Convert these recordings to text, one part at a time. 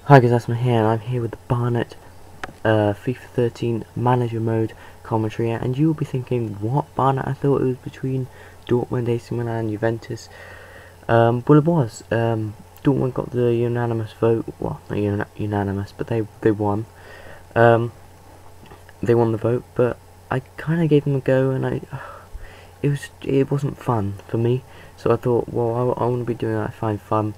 Hi guys, Asma here, and I'm here with the Barnet FIFA 13 Manager Mode commentary, and you will be thinking, what Barnet? I thought it was between Dortmund, AC Milan and Juventus. Well it was. Dortmund got the unanimous vote, well not unanimous, but they won. They won the vote, but I kind of gave them a go, and it wasn't fun for me, so I thought, well, I want to be doing that, I find fun.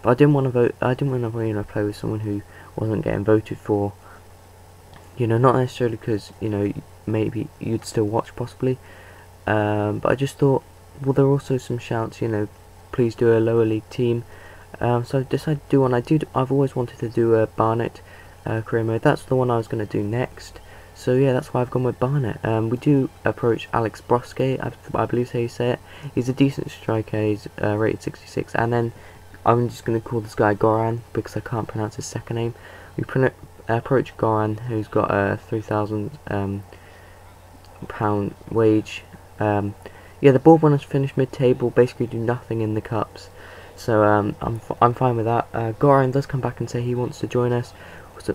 But I didn't want to vote. I didn't want to play with someone who wasn't getting voted for. Not necessarily because maybe you'd still watch possibly. But I just thought, well, there are also some shouts. Please do a lower league team. So I decided to do one. I've always wanted to do a Barnet career mode. That's the one I was going to do next. So yeah, that's why I've gone with Barnet. We do approach Alex Brosque, I believe that's how you say it. He's a decent striker. He's rated 66, and then I'm just going to call this guy Goran because I can't pronounce his second name. We approach Goran, who's got a £3,000 wage. Yeah, the board runners finish mid-table, basically do nothing in the cups. So I'm fine with that. Goran does come back and say he wants to join us,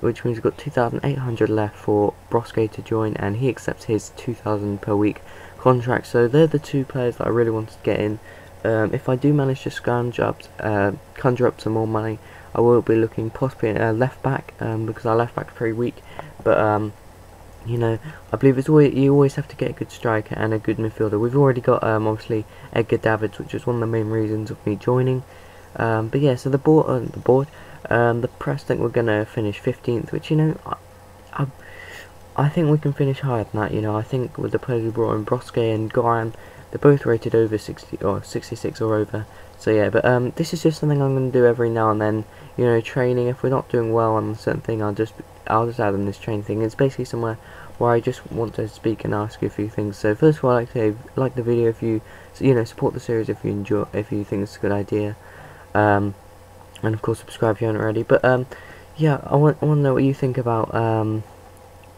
which means we've got 2,800 left for Brosque to join, and he accepts his 2,000 per week contract. So they're the two players that I really wanted to get in. If I do manage to conjure up some more money, I will be looking possibly at a left back, because our left back's pretty weak. But I believe you always have to get a good striker and a good midfielder. We've already got obviously Edgar, which is one of the main reasons of me joining. But yeah, so the press think we're gonna finish 15th, which I think we can finish higher than that. I think with the players we brought in, Brosque and Goran, they're both rated over 60 or 66 or over. So yeah, but this is just something I'm gonna do every now and then. Training. If we're not doing well on a certain thing, I'll just add in this training thing. It's basically somewhere where I just want to speak and ask you a few things. So first of all, I'd like to like the video if you support the series if you think it's a good idea. And of course subscribe if you haven't already. But yeah, I want to know what you think about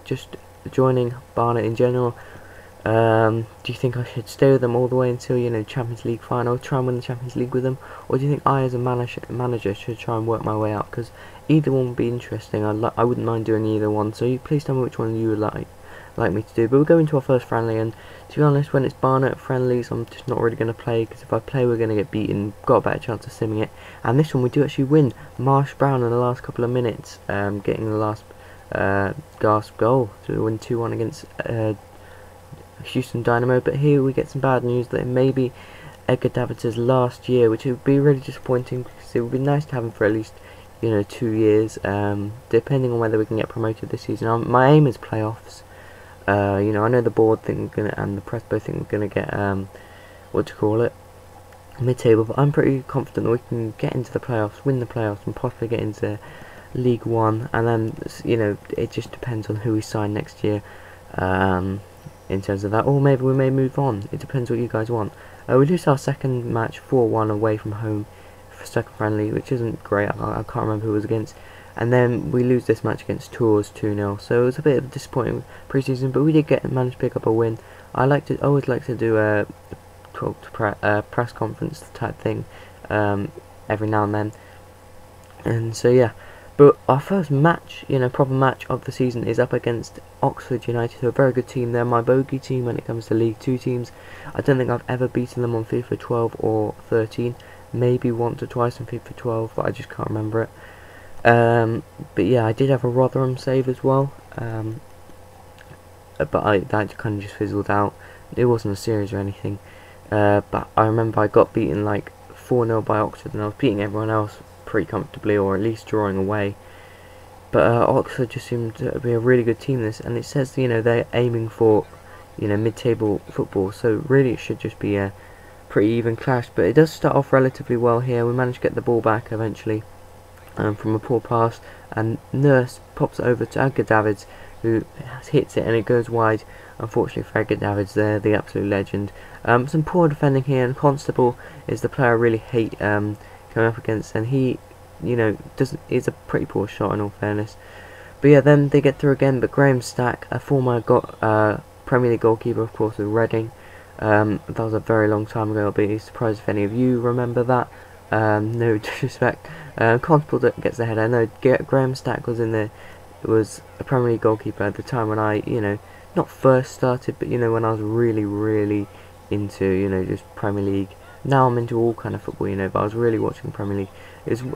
just joining Barnet in general. Do you think I should stay with them all the way until Champions League final, try and win the Champions League with them, or do you think I as a manager should try and work my way out? Because either one would be interesting. I wouldn't mind doing either one. So please tell me which one you would like me to do. But we'll go into our first friendly, and to be honest, when it's Barnet friendlies, I'm just not really going to play, because if I play we're going to get beaten. Got a better chance of simming it. And this one we do actually win. Marsh Brown in the last couple of minutes, getting the last gasp goal to win 2-1 against Houston Dynamo. But here we get some bad news that it may be Edgar Davids' last year, which would be really disappointing, because it would be nice to have him for at least 2 years, depending on whether we can get promoted this season. My aim is playoffs. I know the board think and the press both think we're gonna get mid-table, but I'm pretty confident that we can get into the playoffs, win the playoffs, and possibly get into League One. And then it just depends on who we sign next year, in terms of that, or maybe we may move on. It depends what you guys want. We lose our second match 4-1 away from home for second friendly, which isn't great. I can't remember who it was against. And then we lose this match against Tours 2-0. So it was a bit of a disappointing pre-season, but we did manage to pick up a win. I always like to do a press conference type thing every now and then. And so yeah, but our first match, proper match of the season is up against Oxford United, who are a very good team. They're my bogey team when it comes to League 2 teams. I don't think I've ever beaten them on FIFA 12 or 13. Maybe once or twice on FIFA 12, but I just can't remember it. But yeah, I did have a Rotherham save as well, but that kind of just fizzled out. It wasn't a series or anything, but I remember I got beaten like 4-0 by Oxford, and I was beating everyone else pretty comfortably, or at least drawing away. But Oxford just seemed to be a really good team this, and it says they're aiming for mid-table football, so really it should just be a pretty even clash. But it does start off relatively well here. We managed to get the ball back eventually from a poor pass, and Nurse pops it over to Edgar Davids, who hits it and it goes wide. Unfortunately for Edgar Davids there, the absolute legend. Some poor defending here, and Constable is the player I really hate coming up against, and he is a pretty poor shot in all fairness. But yeah, then they get through again, but Graham Stack, a former Premier League goalkeeper of course with Reading, that was a very long time ago. I'll be surprised if any of you remember that. No disrespect. Constable gets the header. I know Graham Stack was in there. It was a Premier League goalkeeper at the time when I, not first started, but when I was really into, just Premier League. Now I'm into all kind of football, but I was really watching Premier League.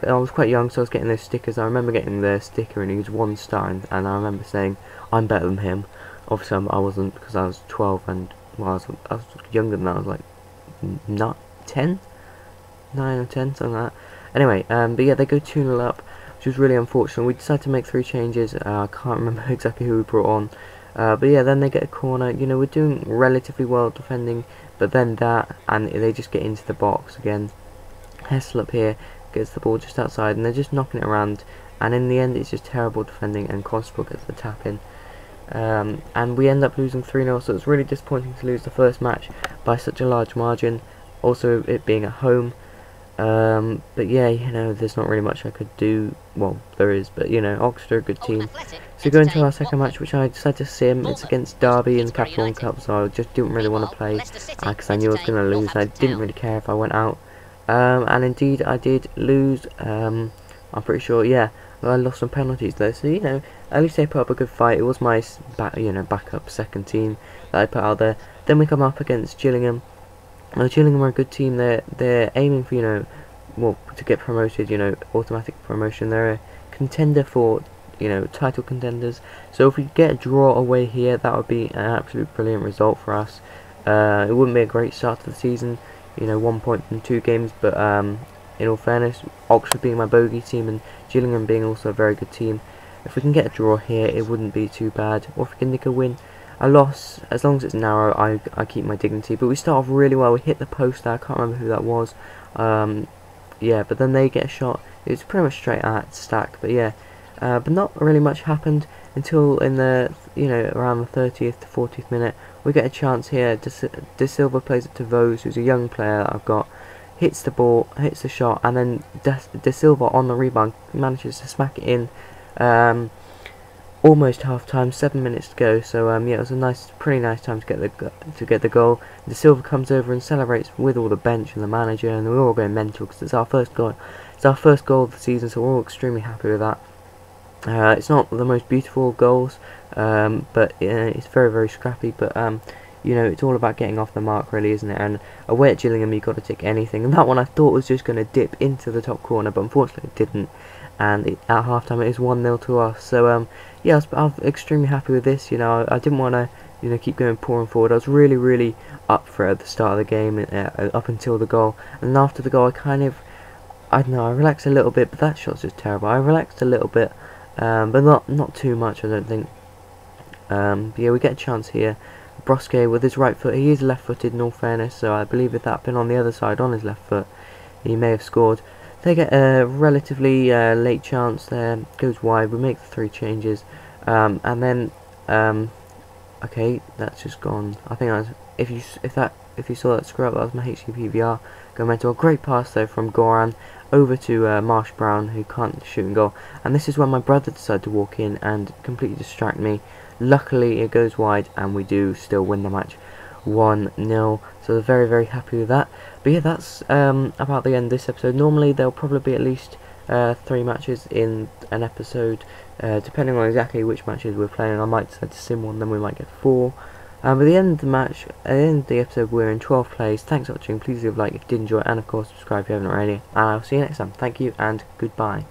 I was quite young, so I was getting those stickers. I remember getting the sticker, and he was 1 star, and I remember saying, I'm better than him. Obviously, I wasn't, because I was 12, and well, I was younger than that. I was like, not 10? 9 or 10, something like that. Anyway, but yeah, they go 2-0 up, which was really unfortunate. We decided to make 3 changes. I can't remember exactly who we brought on. But yeah, then they get a corner. We're doing relatively well defending, but then that, and they just get into the box again. Hessel up here gets the ball just outside, and they're just knocking it around. And in the end, it's just terrible defending, and Constable gets the tap in. And we end up losing 3-0, so it's really disappointing to lose the first match by such a large margin. Also, it being at home. But yeah, there's not really much I could do. Well, there is, but Oxford are a good team. So going to our second match, which I decided to sim. It's against Derby in the Capital One Cup, so I just didn't really want to play because I knew I was going to lose. I didn't really care if I went out, and indeed I did lose. I'm pretty sure, yeah, I lost some penalties though. So at least they put up a good fight. It was my backup second team that I put out there. Then we come up against Gillingham. Gillingham are a good team. They're aiming for to get promoted. Automatic promotion. They're a contender for title contenders. So if we get a draw away here, that would be an absolute brilliant result for us. It wouldn't be a great start to the season. 1 point from 2 games, but in all fairness, Oxford being my bogey team and Gillingham being also a very good team, if we can get a draw here, it wouldn't be too bad. Or if we can nick a win. A loss, as long as it's narrow, I keep my dignity. But we start off really well. We hit the post there. I can't remember who that was. Yeah, but then they get a shot. It's pretty much straight at Stack. But yeah, but not really much happened until in the around the 30th to 40th minute. We get a chance here. De Silva plays it to Vose, who's a young player that I've got. Hits the ball, hits the shot, and then De Silva on the rebound manages to smack it in. Almost half time, 7 minutes to go. So yeah, it was a pretty nice time to get the goal. De Silva comes over and celebrates with all the bench and the manager, and we're all going mental because it's our first goal. It's our first goal of the season, so we're all extremely happy with that. It's not the most beautiful goals, but it's very scrappy. But it's all about getting off the mark, really, isn't it? And away at Gillingham, you've got to tick anything. And that one I thought was just going to dip into the top corner, but unfortunately it didn't. And at half-time it is 1-0 to us. So yeah, I was extremely happy with this. I didn't want to keep going pouring forward. I was really up for it at the start of the game, up until the goal. And after the goal, I don't know, I relaxed a little bit, but that shot's just terrible. I relaxed a little bit, but not too much, I don't think. But yeah, we get a chance here. Brosque with his right foot. He is left-footed in all fairness, so I believe if that had been on the other side on his left foot, he may have scored. They get a relatively late chance there, goes wide. We make the 3 changes, and then okay, that's just gone. I think that was, if you saw that screw up, that was my HCPVR. Go mental. Great pass though from Goran over to Marsh Brown, who can't shoot and goal. And this is when my brother decided to walk in and completely distract me. Luckily, it goes wide, and we do still win the match 1-0. So very happy with that. But yeah, that's about the end of this episode. Normally there'll probably be at least 3 matches in an episode, depending on exactly which matches we're playing. I might decide to sim one, then we might get 4. But at the end of the match, at the end of the episode, we're in 12th place. Thanks for watching. Please leave a like if you did enjoy, and of course subscribe if you haven't already. And I'll see you next time. Thank you and goodbye.